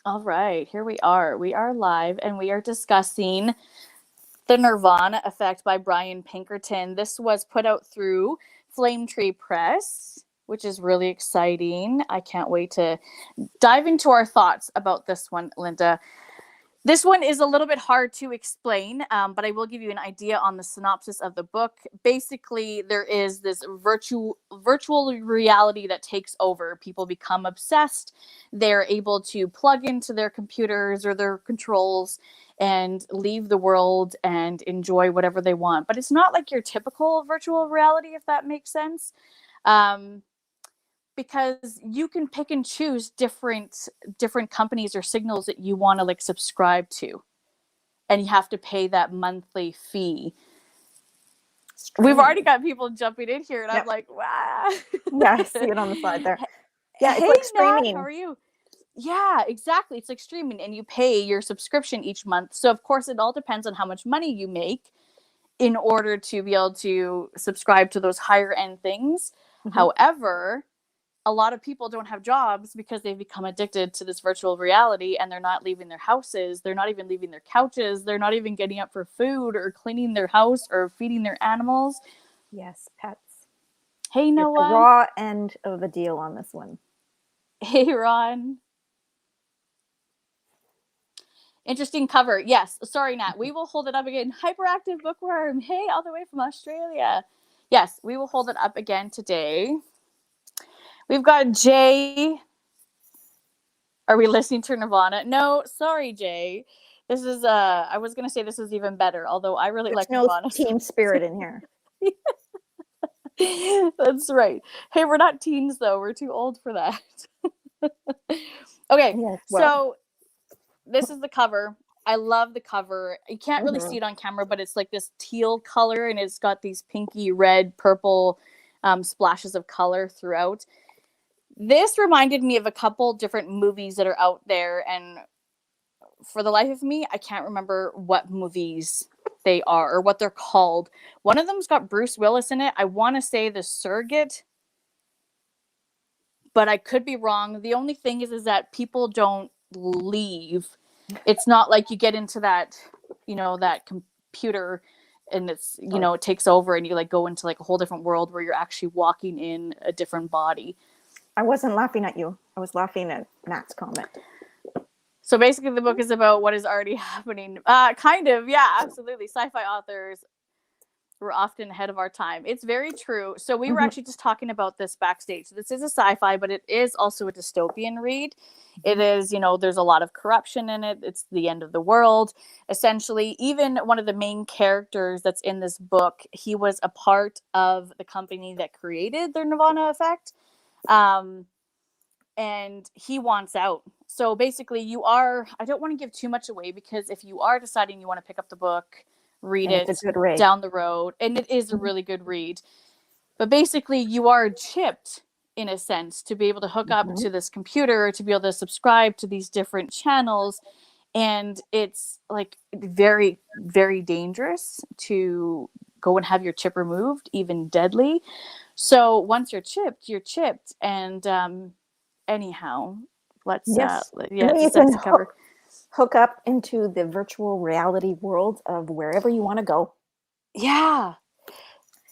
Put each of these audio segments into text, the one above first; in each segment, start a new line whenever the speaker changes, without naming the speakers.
All right, here we are. We are live and we are discussing The Nirvana Effect by Brian Pinkerton. This was put out through Flame Tree Press, which is really exciting. I can't wait to dive into our thoughts about this one, Linda. This one is a little bit hard to explain, but I will give you an idea on the synopsis of the book. Basically, there is this virtual reality that takes over. People become obsessed. They're able to plug into their computers or their controls and leave the world and enjoy whatever they want. But it's not like your typical virtual reality, if that makes sense. Because you can pick and choose different companies or signals that you want to like subscribe to, and you have to pay that monthly fee. We've already got people jumping in here, and I'm like, wow.
Yeah, I see it on the side there. Yeah,
hey,
it's like streaming.
Nat, how are you? Yeah, exactly. It's like streaming, and you pay your subscription each month. So of course, it all depends on how much money you make in order to be able to subscribe to those higher end things. However, a lot of people don't have jobs because they've become addicted to this virtual reality, and they're not leaving their houses. They're not even leaving their couches. They're not even getting up for food or cleaning their house or feeding their animals.
Yes, pets.
Hey, Noah.
The raw end of the deal on this one.
Hey, Ron. Interesting cover. Yes. Sorry, Nat. We will hold it up again. Hyperactive Bookworm. Hey, all the way from Australia. Yes, we will hold it up again today. We've got Jay. Are we listening to Nirvana? No, sorry, Jay. This is I was gonna say this is even better, although I really like Nirvana.
Team spirit in here.
That's right. Hey, we're not teens though. We're too old for that. Okay, yes, so this is the cover. I love the cover. You can't really see it on camera, but it's like this teal color, and it's got these pinky red, purple splashes of color throughout. This reminded me of a couple different movies that are out there, and for the life of me, I can't remember what movies they are or what they're called. One of them's got Bruce Willis in it. I want to say The Surrogate, but I could be wrong. The only thing is that people don't leave. It's not like you get into that, that computer and it's, it takes over and you like go into like a whole different world where you're actually walking in a different body.
I wasn't laughing at you. I was laughing at Matt's comment.
So basically the book is about what is already happening. Kind of, yeah, absolutely. Sci-fi authors were often ahead of our time. It's very true. So we were actually just talking about this backstage. So this is a sci-fi, but it is also a dystopian read. It is, there's a lot of corruption in it. It's the end of the world. Essentially, even one of the main characters that's in this book, he was a part of the company that created the Nirvana Effect. And he wants out. So basically I don't want to give too much away, because if you are deciding you want to pick up the book, read it down the road, and it is a really good read. But basically you are chipped in a sense to be able to hook up to this computer, to be able to subscribe to these different channels. And it's like very, very dangerous to go and have your chip removed, even deadly. So once you're chipped. And anyhow, let's cover.
Hook up into the virtual reality world of wherever you want to go.
Yeah.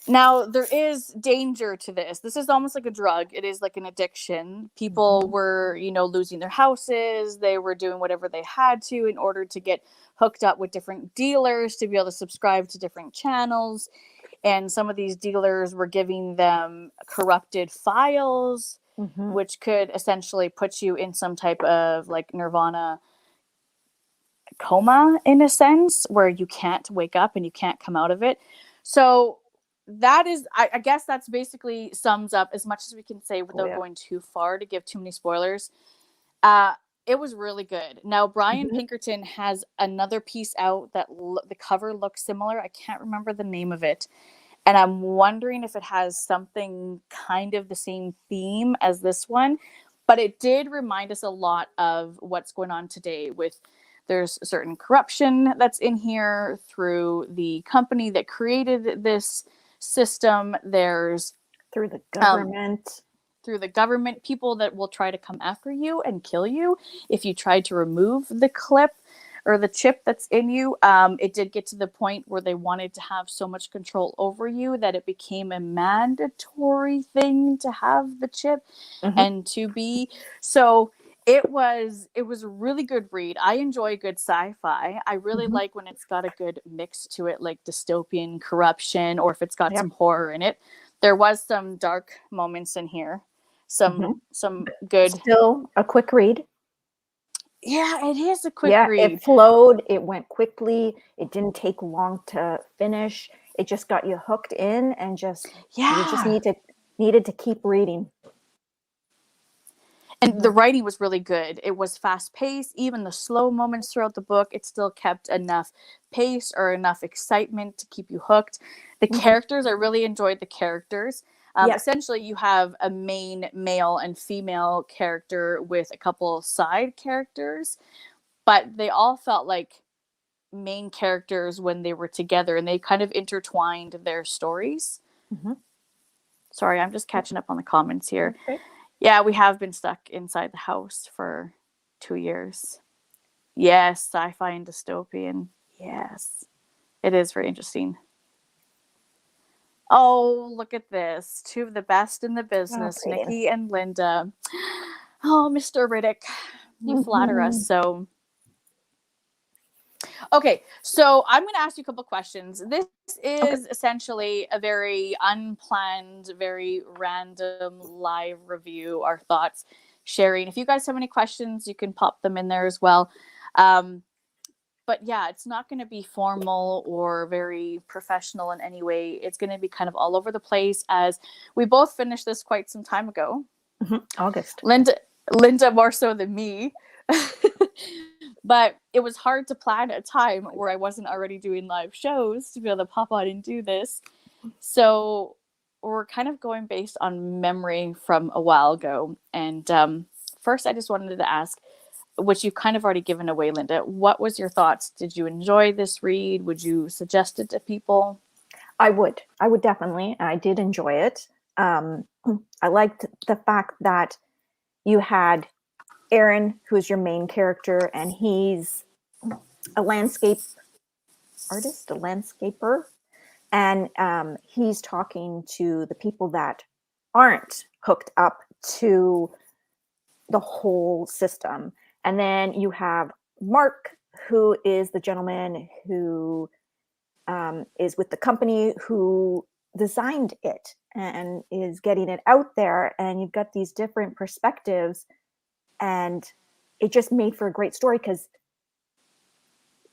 Now, there is danger to this. This is almost like a drug. It is like an addiction. People were, losing their houses. They were doing whatever they had to in order to get hooked up with different dealers to be able to subscribe to different channels. And some of these dealers were giving them corrupted files, which could essentially put you in some type of like Nirvana coma, in a sense, where you can't wake up and you can't come out of it. So that is, I guess that's basically sums up as much as we can say without going too far to give too many spoilers. It was really good. Now, Brian Pinkerton has another piece out that the cover looks similar. I can't remember the name of it. And I'm wondering if it has something kind of the same theme as this one. But it did remind us a lot of what's going on today with there's certain corruption that's in here through the company that created this system. There's
through the government.
through the government, people that will try to come after you and kill you if you try to remove the clip or the chip that's in you. It did get to the point where they wanted to have so much control over you that it became a mandatory thing to have the chip and to be. So it was a really good read. I enjoy good sci-fi. I really like when it's got a good mix to it, like dystopian corruption, or if it's got some horror in it. There was some dark moments in here. Some good.
Still a quick read.
Yeah, it is a quick read.
It flowed. It went quickly. It didn't take long to finish. It just got you hooked in, and you just needed to keep reading.
And the writing was really good. It was fast paced. Even the slow moments throughout the book, it still kept enough pace or enough excitement to keep you hooked. The characters, I really enjoyed the characters. Essentially, you have a main male and female character with a couple side characters, but they all felt like main characters when they were together, and they kind of intertwined their stories. Sorry, I'm just catching up on the comments here.
Okay.
Yeah, we have been stuck inside the house for 2 years. Yes, sci-fi and dystopian. Yes, it is very interesting. Oh, look at this. Two of the best in the business, Nikki and Linda. Oh, Mr. Riddick, you flatter us. So, okay, so I'm going to ask you a couple questions. This is essentially a very unplanned, very random live review, our thoughts sharing. If you guys have any questions, you can pop them in there as well. But yeah, it's not going to be formal or very professional in any way. It's going to be kind of all over the place, as we both finished this quite some time ago.
August.
Linda more so than me. But it was hard to plan a time where I wasn't already doing live shows to be able to pop on and do this. So we're kind of going based on memory from a while ago. And first, I just wanted to ask, which you've kind of already given away, Linda, what was your thoughts? Did you enjoy this read? Would you suggest it to people?
I would definitely. I did enjoy it. I liked the fact that you had Aaron, who's your main character, and he's a landscape artist, a landscaper. And he's talking to the people that aren't hooked up to the whole system. And then you have Mark, who is the gentleman who is with the company who designed it and is getting it out there. And you've got these different perspectives, and it just made for a great story because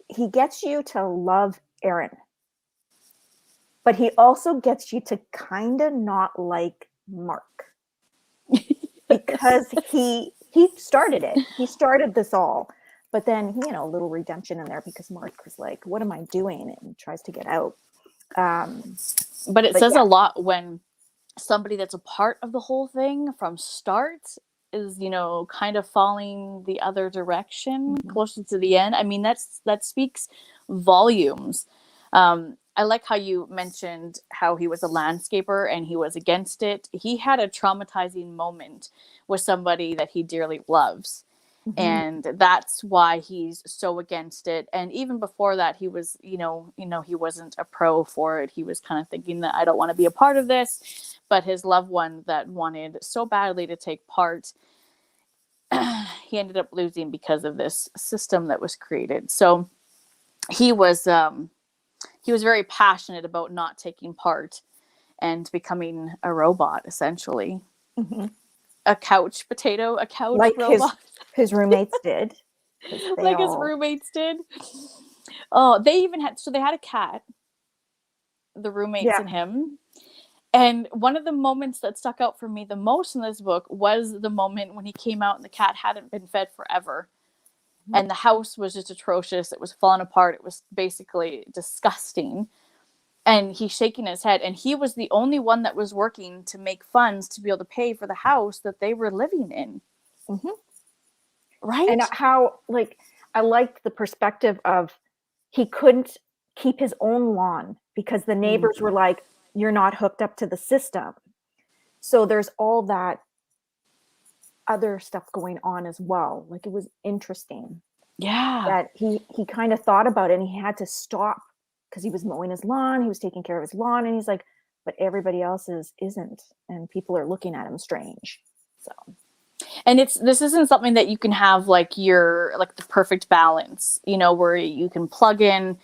he gets you to love Aaron, but he also gets you to kind of not like Mark because he started it. He started this all, but then a little redemption in there because Mark was like, "What am I doing?" and tries to get out.
But it says a lot when somebody that's a part of the whole thing from start is, kind of falling the other direction closer to the end. I mean, that speaks volumes. I like how you mentioned how he was a landscaper and he was against it. He had a traumatizing moment with somebody that he dearly loves. And that's why he's so against it. And even before that, he was, he wasn't a pro for it. He was kind of thinking that I don't want to be a part of this. But his loved one that wanted so badly to take part, he ended up losing because of this system that was created. So he was very passionate about not taking part and becoming a robot, essentially. A couch potato, a couch
like
robot.
His roommates did.
Like his roommates did. Oh, they had a cat, the roommates and him. And one of the moments that stuck out for me the most in this book was the moment when he came out and the cat hadn't been fed forever. And the house was just atrocious. It was falling apart. It was basically disgusting. And he's shaking his head. And he was the only one that was working to make funds to be able to pay for the house that they were living in. Right?
And how, I liked the perspective of he couldn't keep his own lawn because the neighbors were like, "You're not hooked up to the system." So there's all that other stuff going on as well. Like, it was interesting
Yeah.
that he kind of thought about it, and he had to stop because he was mowing his lawn, he was taking care of his lawn, and he's like, but everybody else isn't, and people are looking at him strange. So,
and this isn't something that you can have like the perfect balance, you know, where you can plug in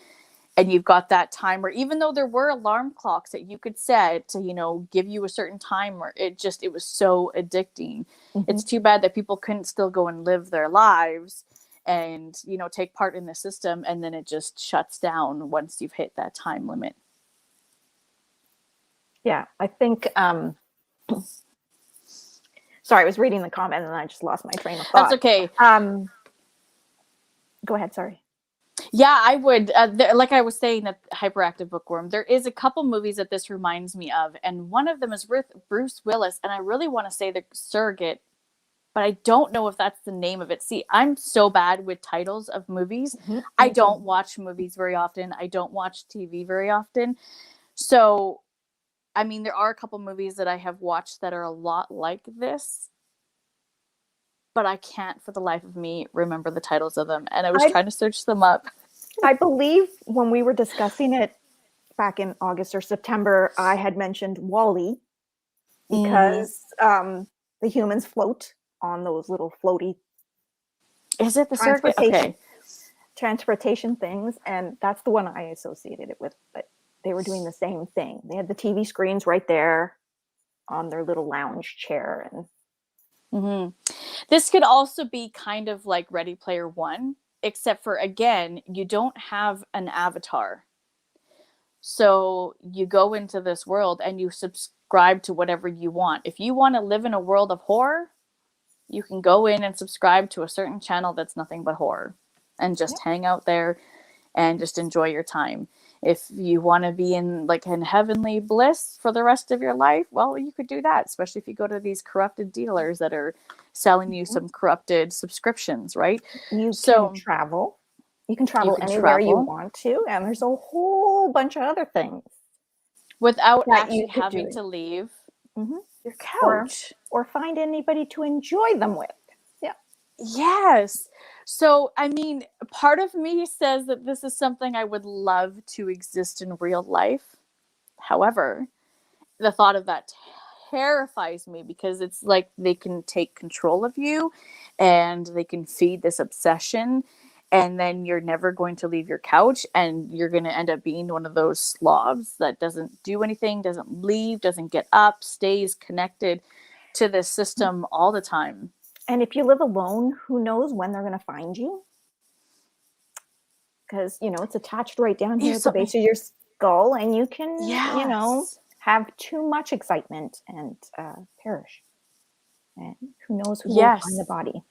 and you've got that timer, even though there were alarm clocks that you could set to, you know, give you a certain timer. It was so addicting. It's too bad that people couldn't still go and live their lives and, you know, take part in the system, and then it just shuts down once you've hit that time limit.
yeah, I think sorry, I was reading the comment and I just lost my train of thought.
That's okay.
Go ahead, sorry.
Yeah, I would. Like I was saying, that Hyperactive Bookworm, there is a couple movies that this reminds me of, and one of them is with Bruce Willis, and I really want to say The Surrogate, but I don't know if that's the name of it. See, I'm so bad with titles of movies. I don't watch movies very often. I don't watch TV very often. So, I mean, there are a couple movies that I have watched that are a lot like this, but I can't for the life of me remember the titles of them. And I was trying to search them up.
I believe when we were discussing it back in August or September, I had mentioned WALL-E because the humans float on those little floaty.
Is it The Surrogate? Okay.
Transportation things, and that's the one I associated it with. But they were doing the same thing. They had the TV screens right there on their little lounge chair, and
this could also be kind of like Ready Player One, except for, again, you don't have an avatar. So you go into this world and you subscribe to whatever you want. If you want to live in a world of horror, you can go in and subscribe to a certain channel that's nothing but horror and just hang out there and just enjoy your time. If you want to be in heavenly bliss for the rest of your life, well, you could do that, especially if you go to these corrupted dealers that are selling you some corrupted subscriptions, right?
You can travel. You can travel anywhere you want to, and there's a whole bunch of other things
without actually having to leave your couch
or find anybody to enjoy them with. Yeah.
Yes. So, I mean, part of me says that this is something I would love to exist in real life. However, the thought of that terrifies me because it's like they can take control of you and they can feed this obsession, and then you're never going to leave your couch, and you're going to end up being one of those slobs that doesn't do anything, doesn't leave, doesn't get up, stays connected to this system all the time.
And if you live alone, who knows when they're going to find you? Because, you know, it's attached right down here at the base of your skull, and you can, you know, have too much excitement and perish. And who knows who will find the body.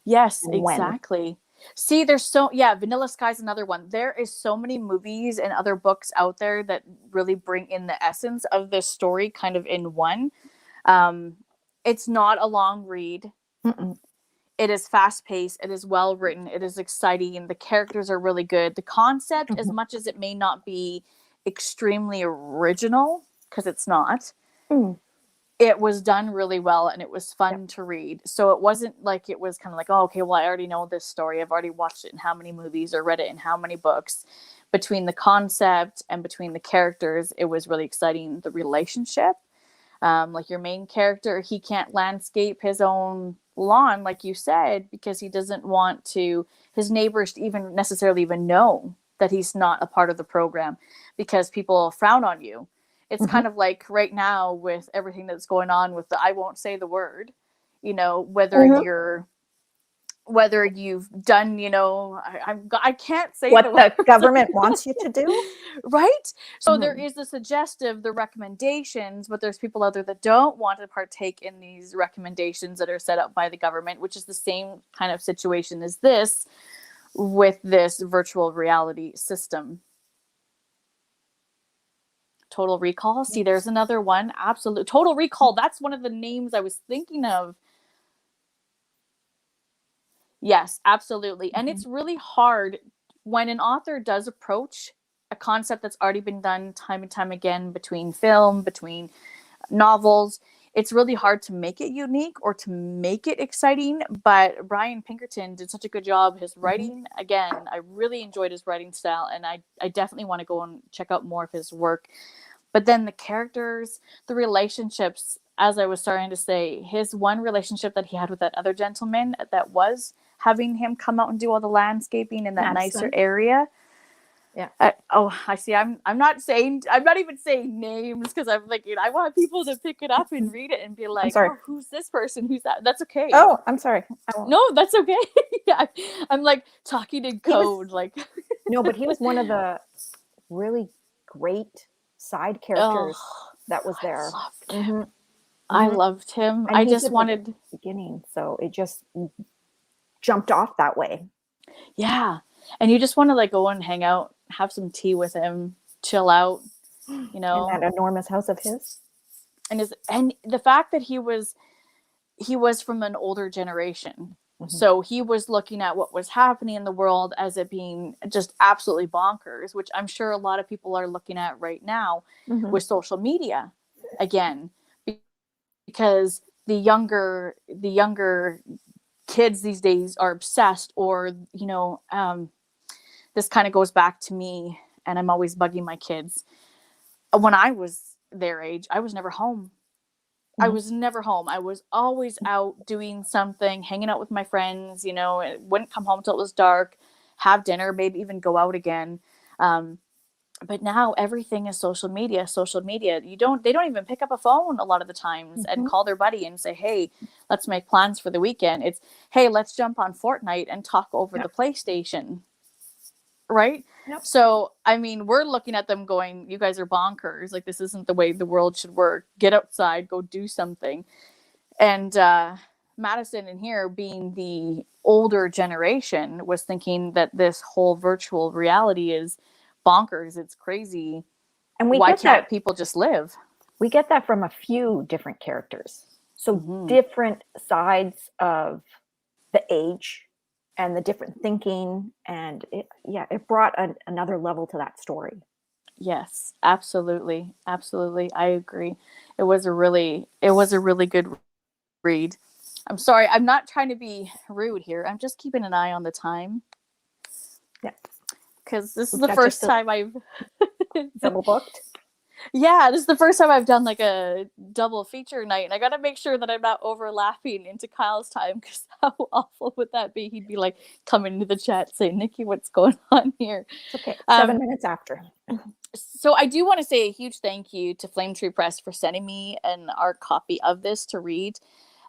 Yes, exactly. See, there's Vanilla Sky's another one. There is so many movies and other books out there that really bring in the essence of this story kind of in one. It's not a long read. It is fast-paced. It is well-written. It is exciting. And the characters are really good. The concept, as much as it may not be extremely original, because it's not, it was done really well, and it was fun to read. So it wasn't like it was kind of like, oh, okay, well, I already know this story. I've already watched it in how many movies or read it in how many books. Between the concept and between the characters, it was really exciting. The relationship, like your main character, he can't landscape his own lawn, like you said, because he doesn't want his neighbors to even necessarily even know that he's not a part of the program, because people frown on you. It's kind of like right now with everything that's going on with I won't say the word, you know, whether you've done, you know, I can't say
what the government wants you to do.
Right. So there is the suggestive, the recommendations, but there's people out there that don't want to partake in these recommendations that are set up by the government, which is the same kind of situation as this with this virtual reality system. Total Recall. See, there's another one. Absolute Total Recall. That's one of the names I was thinking of. Yes, absolutely. And it's really hard when an author does approach a concept that's already been done time and time again between film, between novels. it's really hard to make it unique or to make it exciting. But Brian Pinkerton did such a good job. His writing, again, I really enjoyed his writing style, and I definitely want to go and check out more of his work. But then the characters, the relationships, as I was starting to say, his one relationship that he had with that other gentleman that was having him come out and do all the landscaping in that nicer area.
Yeah.
I see. I'm not even saying names, because I'm like, I want people to pick it up and read it and be like, oh, who's this person? Who's that? That's okay.
Oh, I'm sorry.
No, that's okay. Yeah, I'm like talking in code.
No, but he was one of the really great side characters that was there.
I loved him.
And
I just wanted
the beginning, so it just jumped off that way.
Yeah. And you just want to like go and hang out, have some tea with him, chill out, you know.
In that enormous house of his.
And the fact that he was from an older generation. So he was looking at what was happening in the world as it being just absolutely bonkers, which I'm sure a lot of people are looking at right now with social media again, because the younger kids these days are obsessed, or this kind of goes back to me, and I'm always bugging my kids. When I was their age, I was never home. I was never home. I was always out doing something, hanging out with my friends, wouldn't come home till it was dark, have dinner, maybe even go out again. But now everything is social media. They don't even pick up a phone a lot of the times and call their buddy and say, hey, let's make plans for the weekend. It's, hey, let's jump on Fortnite and talk over the PlayStation. Right?
Yep.
So, I mean, we're looking at them going, you guys are bonkers. Like, this isn't the way the world should work. Get outside, go do something. And Madison in here, being the older generation, was thinking that this whole virtual reality is bonkers. It's crazy.
And
why can't people just live?
We get that from a few different characters. So different sides of the age and the different thinking, and it brought another level to that story.
Yes, absolutely. I agree. It was a really good read. I'm sorry, I'm not trying to be rude here. I'm just keeping an eye on the time.
Yeah.
Because this is the first time I've
double booked.
Yeah, this is the first time I've done like a double feature night, and I got to make sure that I'm not overlapping into Kyle's time, because how awful would that be? He'd be like coming into the chat saying, Nikki, what's going on here?
It's okay. 7 minutes after.
So I do want to say a huge thank you to Flame Tree Press for sending me an art copy of this to read.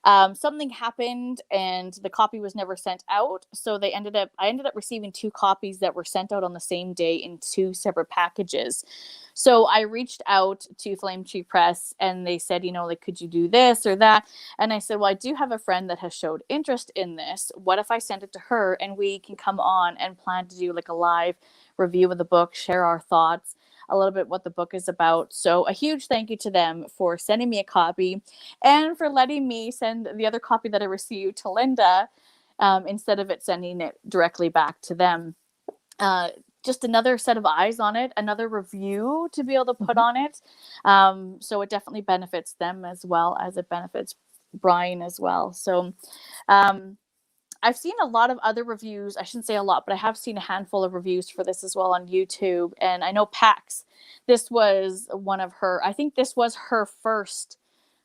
Something happened and the copy was never sent out. So I ended up receiving 2 copies that were sent out on the same day in 2 separate packages. So I reached out to Flame Tree Press and they said, like, could you do this or that? And I said, well, I do have a friend that has showed interest in this. What if I send it to her and we can come on and plan to do like a live review of the book, share our thoughts, a little bit what the book is about. So a huge thank you to them for sending me a copy and for letting me send the other copy that I received to Linda instead of it sending it directly back to them. Just another set of eyes on it, another review to be able to put on it. So it definitely benefits them as well as it benefits Brian as well. So I've seen a lot of other reviews. I shouldn't say a lot, but I have seen a handful of reviews for this as well on YouTube. And I know Pax, this was one of her, I think this was her first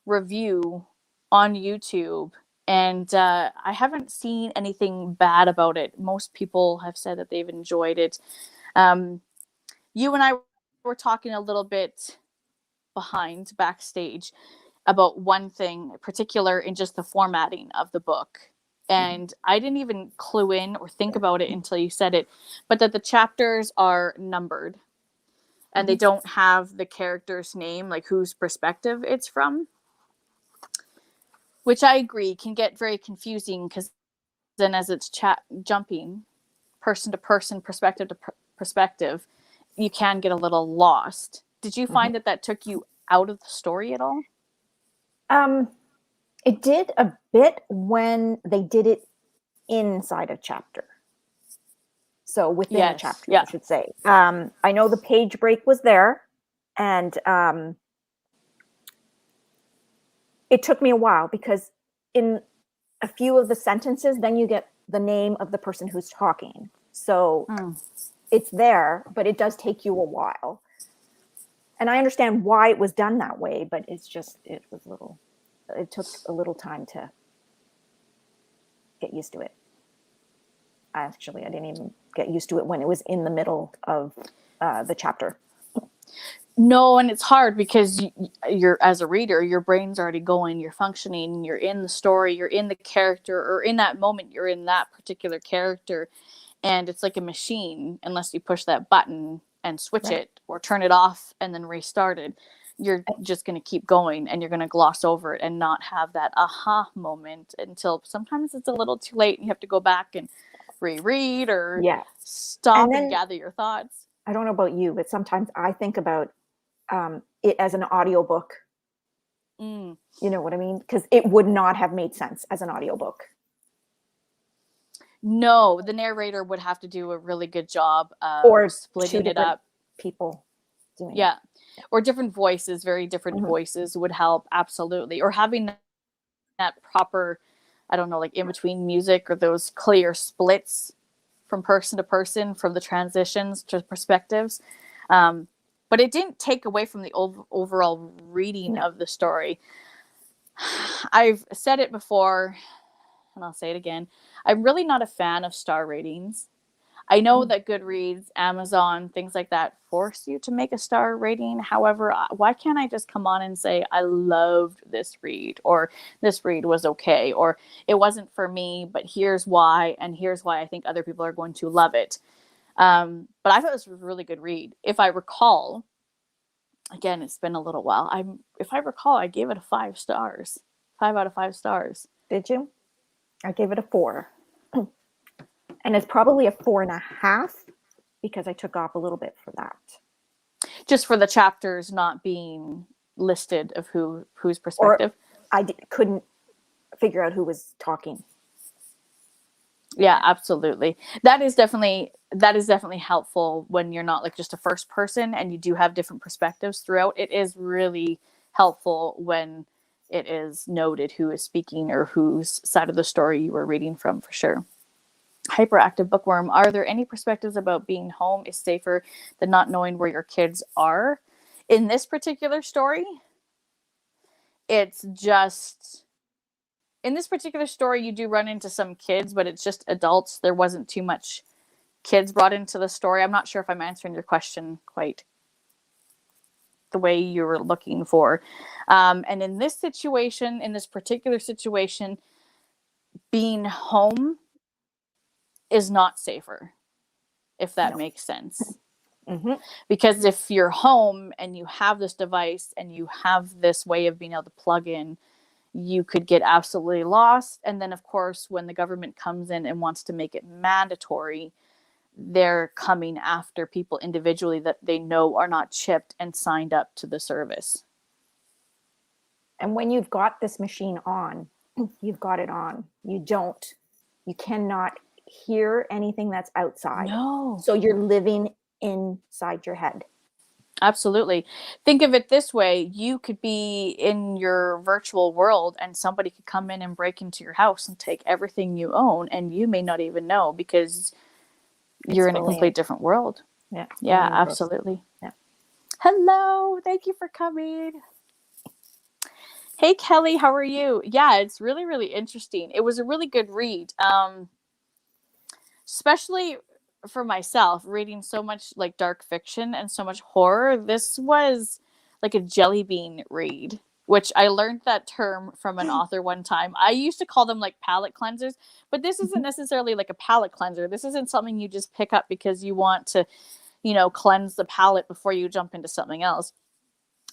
review on YouTube. And I haven't seen anything bad about it. Most people have said that they've enjoyed it. You and I were talking a little bit backstage about one thing in particular in just the formatting of the book. And I didn't even clue in or think about it until you said it, but that the chapters are numbered and they don't have the character's name, like whose perspective it's from, which I agree can get very confusing, because then as it's jumping person to person, perspective to perspective, you can get a little lost. Did you find that took you out of the story at all?
It did a bit when they did it inside a chapter. So within a chapter, I should say. I know the page break was there, and it took me a while because in a few of the sentences, then you get the name of the person who's talking. So it's there, but it does take you a while. And I understand why it was done that way, but it took a little time to get used to it. I didn't even get used to it when it was in the middle of the chapter.
No, and it's hard because you're, as a reader, your brain's already going, you're functioning, you're in the story, you're in the character, or in that moment, you're in that particular character. And it's like a machine, unless you push that button and switch it or turn it off and then restart it. You're just going to keep going, and you're going to gloss over it and not have that aha moment until sometimes it's a little too late and you have to go back and reread or stop and gather your thoughts.
I don't know about you, but sometimes I think about it as an audiobook. You know what I mean? Because it would not have made sense as an audiobook.
No, the narrator would have to do a really good job of splitting it up.
People doing it.
Or different voices, very different voices would help, absolutely. Or having that proper, I don't know, like in between music, or those clear splits from person to person, from the transitions to perspectives. But it didn't take away from the overall reading of the story. I've said it before, and I'll say it again. I'm really not a fan of star ratings. I know that Goodreads, Amazon, things like that force you to make a star rating. However, why can't I just come on and say, I loved this read, or this read was okay, or it wasn't for me, but here's why, and here's why I think other people are going to love it. But I thought this was a really good read. If I recall, again, it's been a little while. If I recall, I gave it 5 stars. 5 out of 5 stars.
Did you? I gave it a 4. And it's probably a 4.5 because I took off a little bit for that.
Just for the chapters not being listed of whose perspective?
Or I couldn't figure out who was talking.
Yeah, absolutely. That is definitely helpful when you're not like just a first person and you do have different perspectives throughout. It is really helpful when it is noted who is speaking or whose side of the story you were reading from, for sure. Hyperactive Bookworm, are there any perspectives about being home is safer than not knowing where your kids are? In this particular story, it's just... In this particular story, you do run into some kids, but it's just adults. There wasn't too much kids brought into the story. I'm not sure if I'm answering your question quite the way you were looking for. And in this situation, in this particular situation, being home is not safer, if that makes sense. Because if you're home and you have this device and you have this way of being able to plug in, you could get absolutely lost. And then, of course, when the government comes in and wants to make it mandatory, they're coming after people individually that they know are not chipped and signed up to the service.
And when you've got this machine on, you've got it on. You cannot hear anything that's outside.
No.
So you're living inside your head.
Absolutely. Think of it this way. You could be in your virtual world and somebody could come in and break into your house and take everything you own, and you may not even know because you're in a complete different world. Yeah, absolutely.
Yeah.
Hello. Thank you for coming. Hey, Kelly, how are you? Yeah, it's really, really interesting. It was a really good read. Especially for myself, reading so much like dark fiction and so much horror. This was like a jelly bean read, which I learned that term from an author one time. I used to call them like palate cleansers, but this isn't necessarily like a palate cleanser. This isn't something you just pick up because you want to, cleanse the palate before you jump into something else.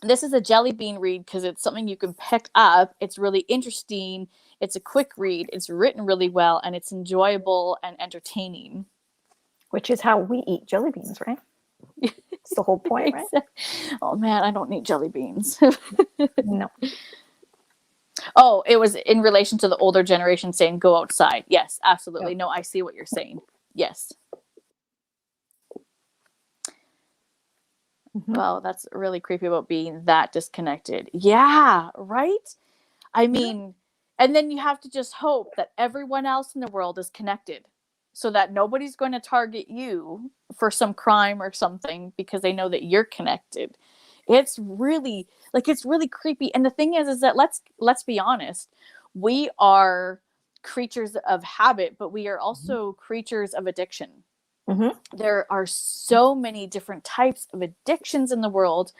This is a jelly bean read because it's something you can pick up. It's really interesting. It's a quick read. It's written really well, and it's enjoyable and entertaining.
Which is how we eat jelly beans, right? It's the whole point, right?
Oh, man, I don't need jelly beans.
No.
Oh, it was in relation to the older generation saying, go outside. Yes, absolutely. Yep. No, I see what you're saying. Yes. Well, that's really creepy about being that disconnected. Yeah, right? I mean, and then you have to just hope that everyone else in the world is connected so that nobody's going to target you for some crime or something because they know that you're connected. It's really it's really creepy. And the thing is that let's be honest. We are creatures of habit, but we are also creatures of addiction.
Mm-hmm.
There are so many different types of addictions in the world.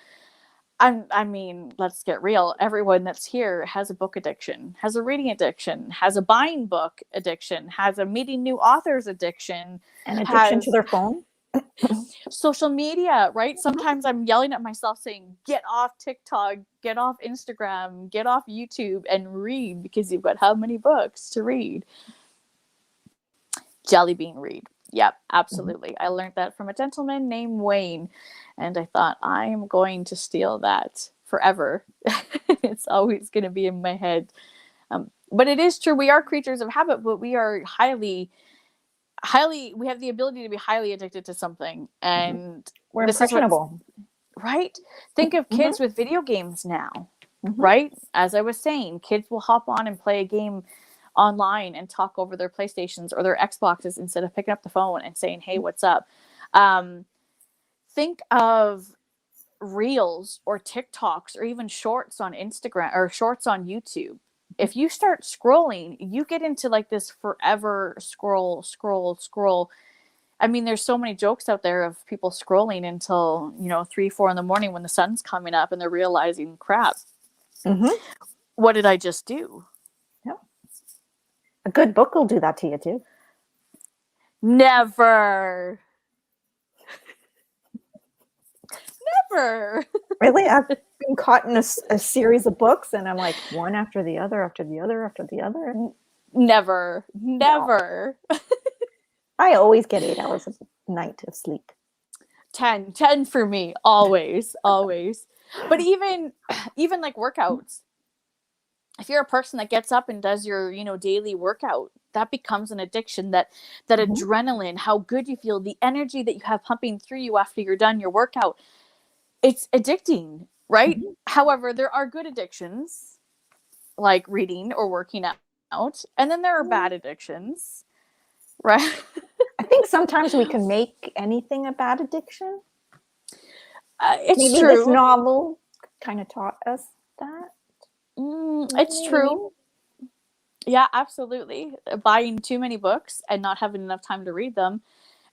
I mean, let's get real. Everyone that's here has a book addiction, has a reading addiction, has a buying book addiction, has a meeting new authors addiction,
An addiction to
has
their phone.
social media, right? Sometimes I'm yelling at myself saying, get off TikTok, get off Instagram, get off YouTube and read because you've got how many books to read? Jelly bean read. Yep, absolutely. I learned that from a gentleman named Wayne, and I thought I am going to steal that forever. It's always going to be in my head. But it is true. We are creatures of habit, but we are highly, we have the ability to be highly addicted to something. And
We're
this is what's
impressionable.
right. Think of kids with video games now,
Mm-hmm.
right? As I was saying, kids will hop on and play a game online and talk over their PlayStations or their Xboxes instead of picking up the phone and saying, hey, what's up? Think of reels or TikToks or even shorts on Instagram or shorts on YouTube. If you start scrolling, you get into this forever scroll. I mean, there's so many jokes out there of people scrolling until 3-4 in the morning when the sun's coming up and they're realizing, crap, what did I just do?
A good book will do that to you too.
Never.
Really? I've been caught in a series of books and I'm like one after the other, after the other, after the other.
Never.
No. I always get 8 hours a night of sleep.
10 for me, always. But even workouts, if you're a person that gets up and does your daily workout, that becomes an addiction. That adrenaline, how good you feel, the energy that you have pumping through you after you're done your workout, it's addicting, right? However, there are good addictions like reading or working out, and then there are bad addictions, right?
I think sometimes we can make anything a bad addiction.
It's
Maybe
true.
This novel kind of taught us that.
It's true. Yeah, absolutely. Buying too many books and not having enough time to read them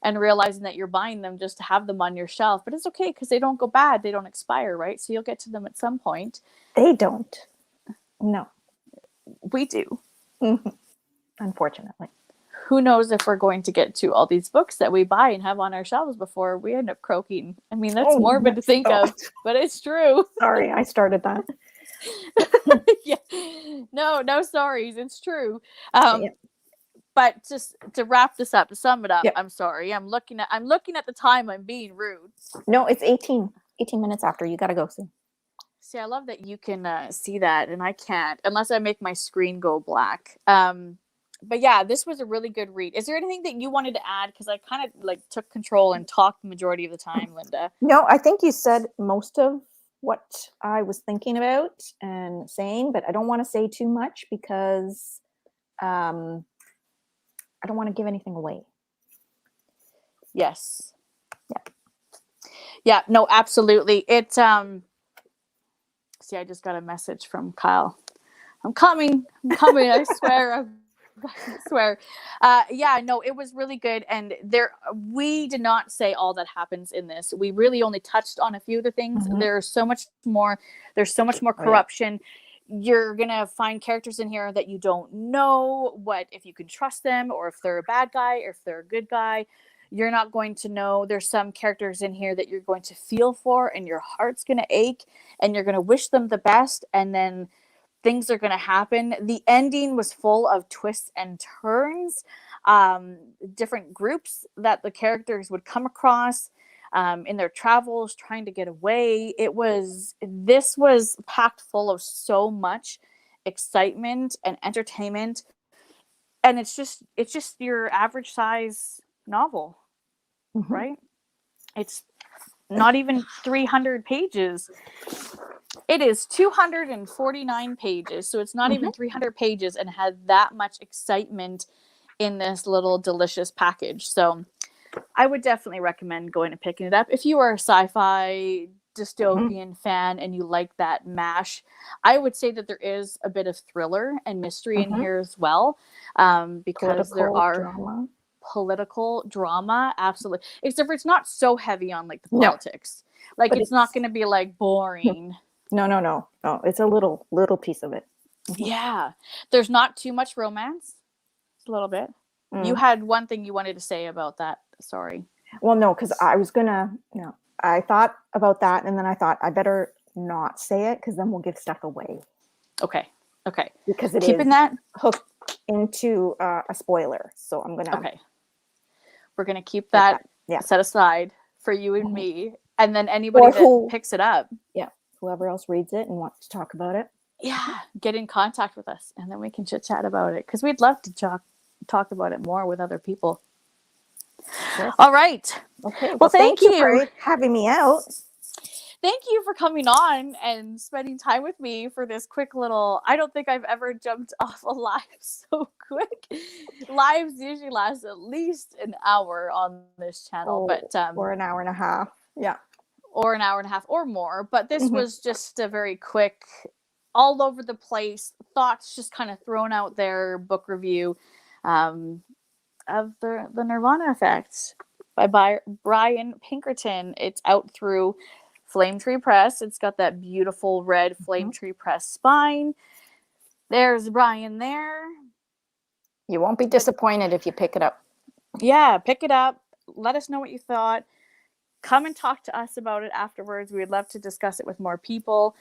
and realizing that you're buying them just to have them on your shelf. But it's okay because they don't go bad. They don't expire, right? So you'll get to them at some point.
They don't. No.
We do.
Unfortunately.
Who knows if we're going to get to all these books that we buy and have on our shelves before we end up croaking. I mean, that's morbid to think of, but it's true.
Sorry, I started that.
Yeah. No sorries. It's true. But just to wrap this up, to sum it up, I'm sorry. I'm looking at the time. I'm being rude.
No, it's 18 minutes after. You got to go soon.
See, I love that you can see that, and I can't unless I make my screen go black. But yeah, this was a really good read. Is there anything that you wanted to add? Because I kind of took control and talked the majority of the time, Linda.
No, I think you said most of what I was thinking about and saying, but I don't want to say too much because I don't want to give anything away.
Yes. Yeah, no, absolutely. It see, I just got a message from Kyle. I'm coming, I swear. I swear. Yeah, no, it was really good. And we did not say all that happens in this. We really only touched on a few of the things. There's so much more. There's so much more corruption. You're going to find characters in here that you don't know if you can trust them or if they're a bad guy or if they're a good guy. You're not going to know. There's some characters in here that you're going to feel for and your heart's going to ache and you're going to wish them the best. And then things are going to happen. The ending was full of twists and turns, different groups that the characters would come across in their travels, trying to get away. This was packed full of so much excitement and entertainment. And it's just your average size novel, right? It's not even 300 pages. It is 249 pages, so it's not even 300 pages, and had that much excitement in this little delicious package. So I would definitely recommend going and picking it up. If you are a sci-fi dystopian fan and you like that mash, I would say that there is a bit of thriller and mystery in here as well, because there are political drama, absolutely. Except for it's not so heavy on like the politics. Like it's not going to be like boring.
No. It's a little piece of it.
Yeah, there's not too much romance. A little bit. You had one thing you wanted to say about that. Sorry.
Well, no, because I was gonna, I thought about that, and then I thought I better not say it because then we'll give stuff away.
Okay.
Because it
keeping
is
that
hooked into a spoiler, so I'm gonna.
Okay. We're gonna keep that set aside for you and me, and then anybody that picks it up.
Yeah. Whoever else reads it and wants to talk about it.
Yeah. Get in contact with us, and then we can chit chat about it because we'd love to talk about it more with other people.
Yes.
All right.
Okay.
Well, thank you
for having me out.
Thank you for coming on and spending time with me for this quick little. I don't think I've ever jumped off a live so quick. Lives usually last at least an hour on this channel,
or an hour and a half. Yeah.
Or an hour and a half or more. But this was just a very quick, all over the place, thoughts just kind of thrown out there, book review of the Nirvana Effect by Brian Pinkerton. It's out through Flame Tree Press. It's got that beautiful red Flame Tree Press spine. There's Brian there.
You won't be disappointed if you pick it up.
Yeah, pick it up. Let us know what you thought. Come and talk to us about it afterwards. We'd love to discuss it with more people.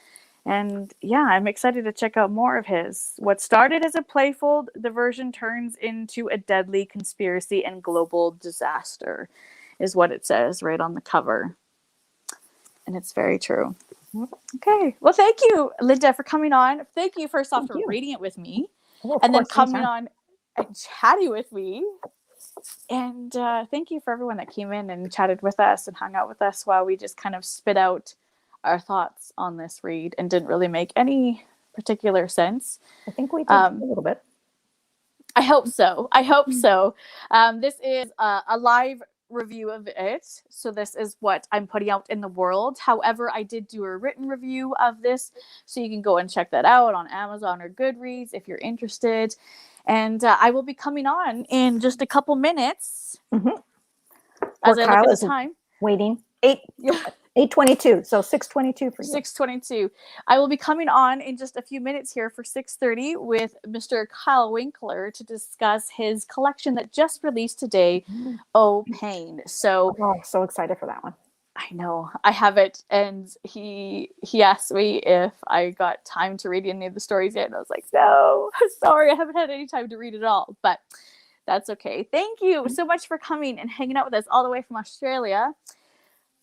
And yeah, I'm excited to check out more of his. What started as a playful diversion turns into a deadly conspiracy and global disaster, is what it says right on the cover. And it's very true. Okay. Well, thank you, Linda, for coming on. Thank you, first off, for reading it with me. And then coming on and chatting with me. And thank you for everyone that came in and chatted with us and hung out with us while we just kind of spit out our thoughts on this read and didn't really make any particular sense.
I think we did a little bit.
I hope so. This is a live review of it, so this is what I'm putting out in the world. However, I did do a written review of this, so you can go and check that out on Amazon or Goodreads if you're interested. And I will be coming on in just a couple minutes. As I look at the time,
waiting 8:22, so 6:22 for you.
6:22. I will be coming on in just a few minutes here for 6:30 with Mr. Kyle Winkler to discuss his collection that just released today, Oh Pain. So
so excited for that one.
I know. I have it, and he asked me if I got time to read any of the stories yet, and I was like, no, sorry, I haven't had any time to read it all, but that's okay. Thank you so much for coming and hanging out with us all the way from Australia.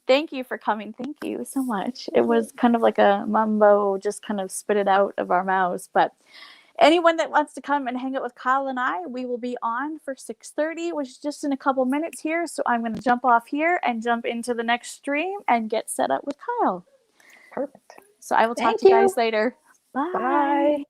Thank you for coming. Thank you so much. It was kind of like a mumbo, just kind of spit it out of our mouths. But anyone that wants to come and hang out with Kyle and I, we will be on for 6:30, which is just in a couple minutes here. So I'm going to jump off here and jump into the next stream and get set up with Kyle.
Perfect.
So I will talk to you guys later. Bye.
Bye.